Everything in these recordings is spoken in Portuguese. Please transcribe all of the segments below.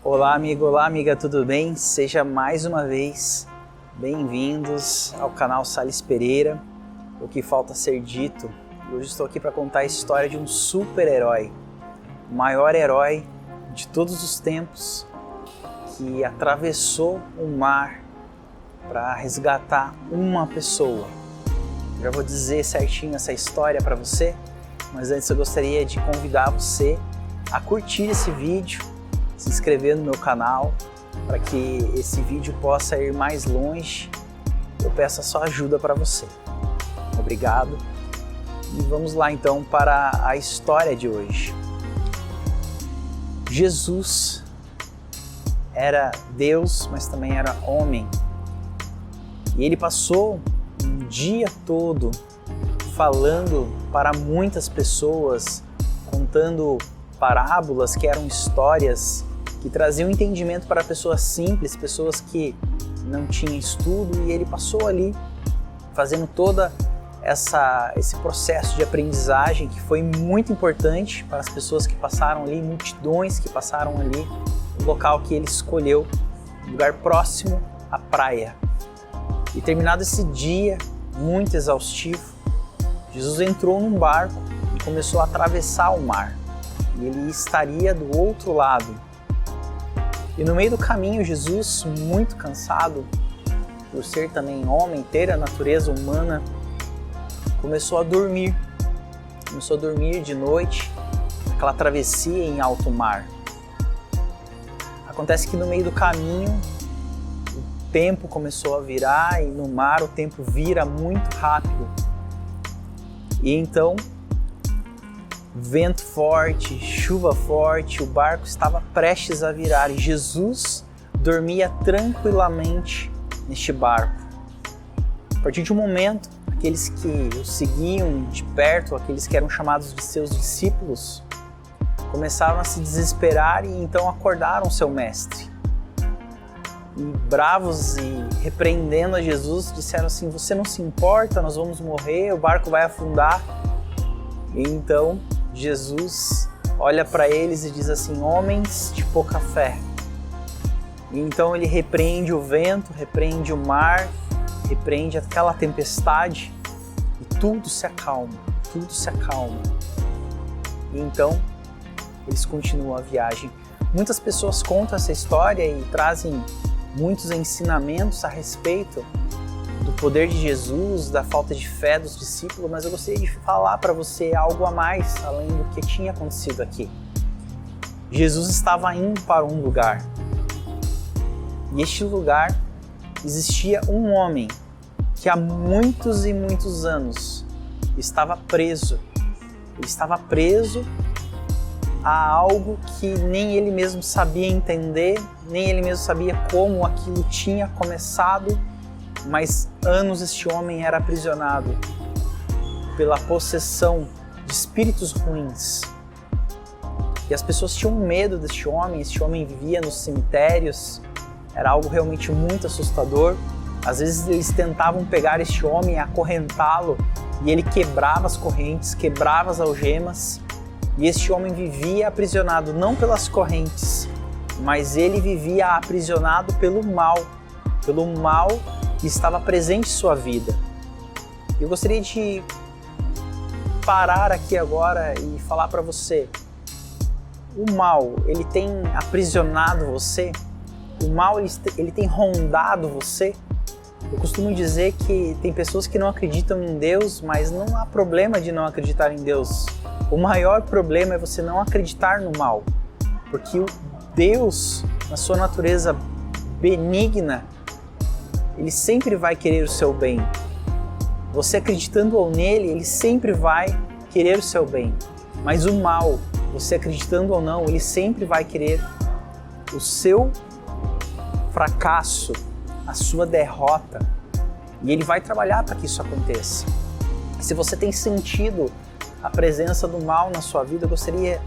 Olá, amigo, olá, amiga, tudo bem? Seja mais uma vez bem-vindos ao canal Salles Pereira, o que falta ser dito. Hoje estou aqui para contar a história de um super-herói, o maior herói de todos os tempos, que atravessou o mar para resgatar uma pessoa. Já vou dizer certinho essa história para você, mas antes eu gostaria de convidar você a curtir esse vídeo, se inscrever no meu canal, para que esse vídeo possa ir mais longe. Eu peço a sua ajuda para você. Obrigado. E vamos lá então para a história de hoje. Jesus era Deus, mas também era homem. E ele passou um dia todo falando para muitas pessoas, contando parábolas que eram histórias que traziam entendimento para pessoas simples, pessoas que não tinham estudo, e ele passou ali fazendo toda esse processo de aprendizagem que foi muito importante para as pessoas que passaram ali, multidões que passaram ali, no local que ele escolheu, um lugar próximo à praia. E terminado esse dia muito exaustivo, Jesus entrou num barco e começou a atravessar o mar. E ele estaria do outro lado. E no meio do caminho, Jesus, muito cansado, por ser também homem, ter a natureza humana, começou a dormir. Começou a dormir de noite, aquela travessia em alto mar. Acontece que no meio do caminho, o tempo começou a virar, e no mar o tempo vira muito rápido. E então, vento forte, chuva forte, o barco estava prestes a virar e Jesus dormia tranquilamente neste barco. A partir de um momento, aqueles que o seguiam de perto, aqueles que eram chamados de seus discípulos, começaram a se desesperar e então acordaram seu mestre. E bravos e repreendendo a Jesus, disseram assim: "Você não se importa, nós vamos morrer, o barco vai afundar." E então Jesus olha para eles e diz assim: "Homens de pouca fé." E então ele repreende o vento, repreende o mar, repreende aquela tempestade e tudo se acalma, tudo se acalma. E então eles continuam a viagem. Muitas pessoas contam essa história e trazem muitos ensinamentos a respeito do poder de Jesus, da falta de fé dos discípulos, mas eu gostaria de falar para você algo a mais, além do que tinha acontecido aqui. Jesus estava indo para um lugar, e este lugar existia um homem que há muitos e muitos anos estava preso. Ele estava preso a algo que nem ele mesmo sabia entender, nem ele mesmo sabia como aquilo tinha começado, mas anos este homem era aprisionado pela possessão de espíritos ruins. E as pessoas tinham medo deste homem, este homem vivia nos cemitérios, era algo realmente muito assustador. Às vezes eles tentavam pegar este homem e acorrentá-lo, e ele quebrava as correntes, quebrava as algemas, e este homem vivia aprisionado não pelas correntes, mas ele vivia aprisionado pelo mal que estava presente em sua vida. Eu gostaria de parar aqui agora e falar para você: o mal, ele tem aprisionado você? O mal, ele tem rondado você? Eu costumo dizer que tem pessoas que não acreditam em Deus, mas não há problema de não acreditar em Deus. O maior problema é você não acreditar no mal, porque o Deus, na sua natureza benigna, ele sempre vai querer o seu bem. Você acreditando ou nele, ele sempre vai querer o seu bem. Mas o mal, você acreditando ou não, ele sempre vai querer o seu fracasso, a sua derrota. E ele vai trabalhar para que isso aconteça. Se você tem sentido a presença do mal na sua vida, eu gostaria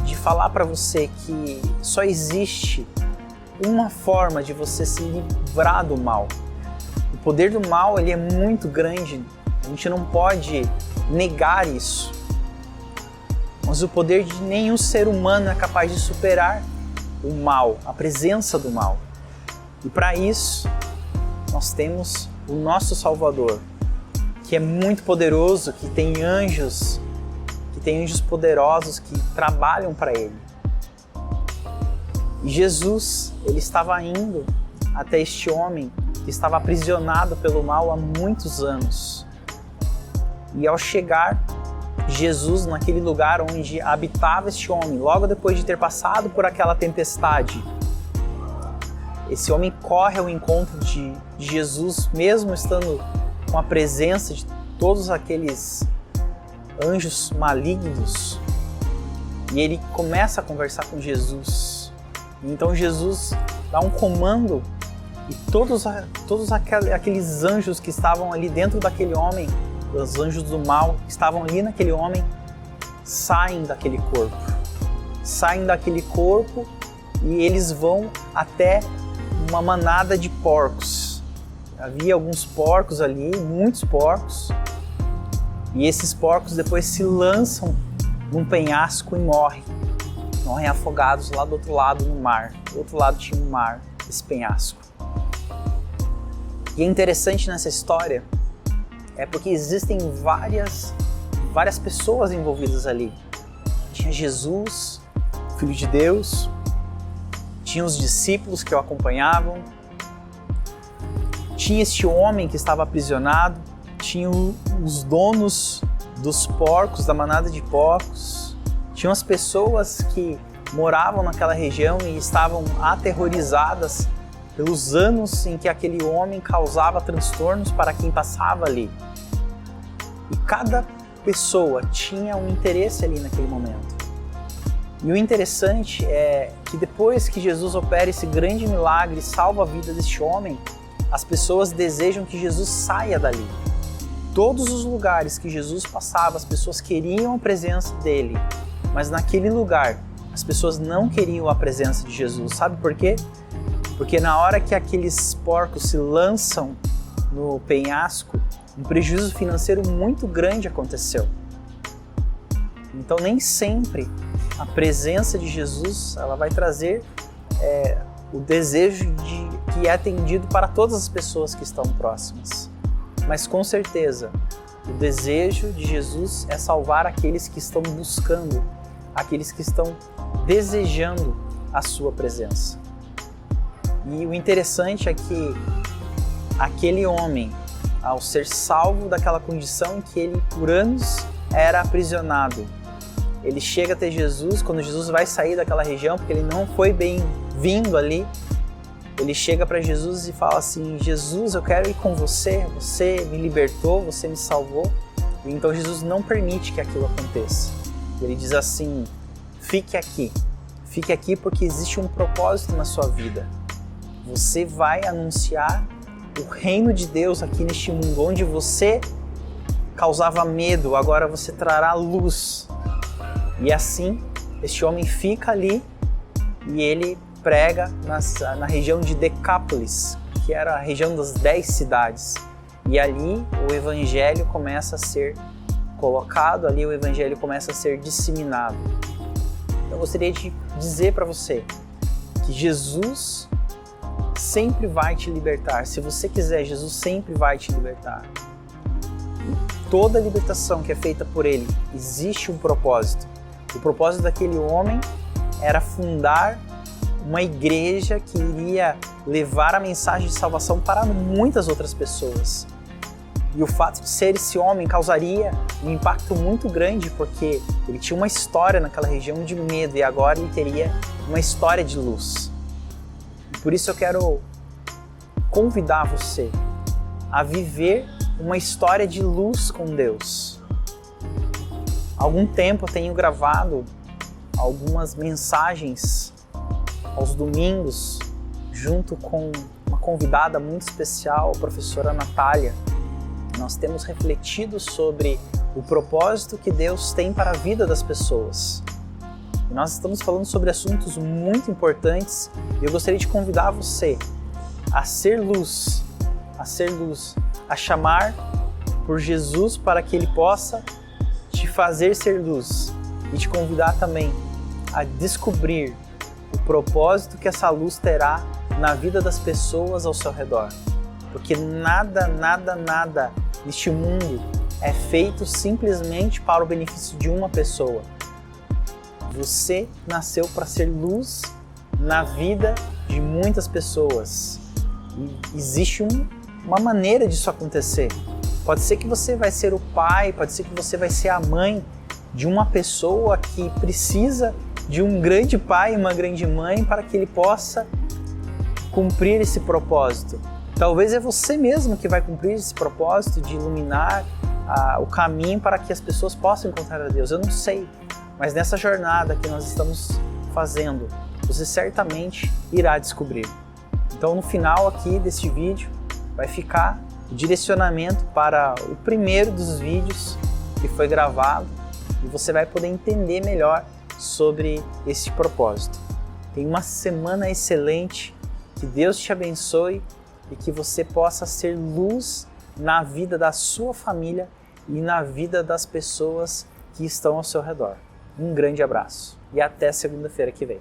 de falar para você que só existe uma forma de você se livrar do mal. O poder do mal, ele é muito grande, a gente não pode negar isso. Mas o poder de nenhum ser humano é capaz de superar. o mal, a presença do mal. E para isso, nós temos o nosso Salvador, que é muito poderoso, que tem anjos poderosos que trabalham para Ele. E Jesus, Ele estava indo até este homem que estava aprisionado pelo mal há muitos anos. E ao chegar Jesus naquele lugar onde habitava este homem, logo depois de ter passado por aquela tempestade, esse homem corre ao encontro de Jesus, mesmo estando com a presença de todos aqueles anjos malignos, e ele começa a conversar com Jesus. Então Jesus dá um comando e todos aqueles anjos que estavam ali dentro daquele homem, os anjos do mal que estavam ali naquele homem, saem daquele corpo e eles vão até uma manada de porcos. Havia alguns porcos ali, muitos porcos, e esses porcos depois se lançam num penhasco e morrem afogados lá do outro lado no mar. Do outro lado tinha um mar, esse penhasco. E é interessante nessa história é porque existem várias pessoas envolvidas ali. Tinha Jesus, Filho de Deus, tinha os discípulos que o acompanhavam, tinha este homem que estava aprisionado, tinha os donos dos porcos, da manada de porcos, tinham as pessoas que moravam naquela região e estavam aterrorizadas pelos anos em que aquele homem causava transtornos para quem passava ali. E cada pessoa tinha um interesse ali naquele momento. E o interessante é que depois que Jesus opera esse grande milagre e salva a vida deste homem, as pessoas desejam que Jesus saia dali. Todos os lugares que Jesus passava, as pessoas queriam a presença dele, mas naquele lugar as pessoas não queriam a presença de Jesus. Sabe por quê? Porque na hora que aqueles porcos se lançam no penhasco, um prejuízo financeiro muito grande aconteceu. Então nem sempre a presença de Jesus ela vai trazer o desejo que é atendido para todas as pessoas que estão próximas. Mas com certeza, o desejo de Jesus é salvar aqueles que estão buscando, aqueles que estão desejando a sua presença. E o interessante é que aquele homem, ao ser salvo daquela condição em que ele por anos era aprisionado, ele chega até Jesus, quando Jesus vai sair daquela região, porque ele não foi bem-vindo ali, ele chega para Jesus e fala assim: Jesus, eu quero ir com você, você me libertou, você me salvou. E então Jesus não permite que aquilo aconteça. Ele diz assim: fique aqui porque existe um propósito na sua vida. Você vai anunciar o reino de Deus aqui neste mundo, onde você causava medo, agora você trará luz. E assim, este homem fica ali e ele prega na região de Decápolis, que era a região das 10 cidades. E ali o evangelho começa a ser colocado, ali o evangelho começa a ser disseminado. Então eu gostaria de dizer para você que Jesus sempre vai te libertar. Se você quiser, Jesus sempre vai te libertar. E toda libertação que é feita por Ele, existe um propósito. O propósito daquele homem era fundar uma igreja que iria levar a mensagem de salvação para muitas outras pessoas. E o fato de ser esse homem causaria um impacto muito grande, porque ele tinha uma história naquela região de medo e agora ele teria uma história de luz. E por isso eu quero convidar você a viver uma história de luz com Deus. Há algum tempo eu tenho gravado algumas mensagens aos domingos, junto com uma convidada muito especial, a professora Natália. Nós temos refletido sobre o propósito que Deus tem para a vida das pessoas. E nós estamos falando sobre assuntos muito importantes e eu gostaria de convidar você a ser luz, a chamar por Jesus para que Ele possa te fazer ser luz e te convidar também a descobrir o propósito que essa luz terá na vida das pessoas ao seu redor. Porque nada neste mundo é feito simplesmente para o benefício de uma pessoa. Você nasceu para ser luz na vida de muitas pessoas. E existe uma maneira disso acontecer. Pode ser que você vai ser o pai, pode ser que você vai ser a mãe de uma pessoa que precisa de um grande pai e uma grande mãe para que ele possa cumprir esse propósito. Talvez é você mesmo que vai cumprir esse propósito de iluminar o caminho para que as pessoas possam encontrar a Deus. Eu não sei, mas nessa jornada que nós estamos fazendo, você certamente irá descobrir. Então no final aqui deste vídeo vai ficar o direcionamento para o primeiro dos vídeos que foi gravado e você vai poder entender melhor sobre esse propósito. Tenha uma semana excelente, que Deus te abençoe e que você possa ser luz na vida da sua família e na vida das pessoas que estão ao seu redor. Um grande abraço e até segunda-feira que vem.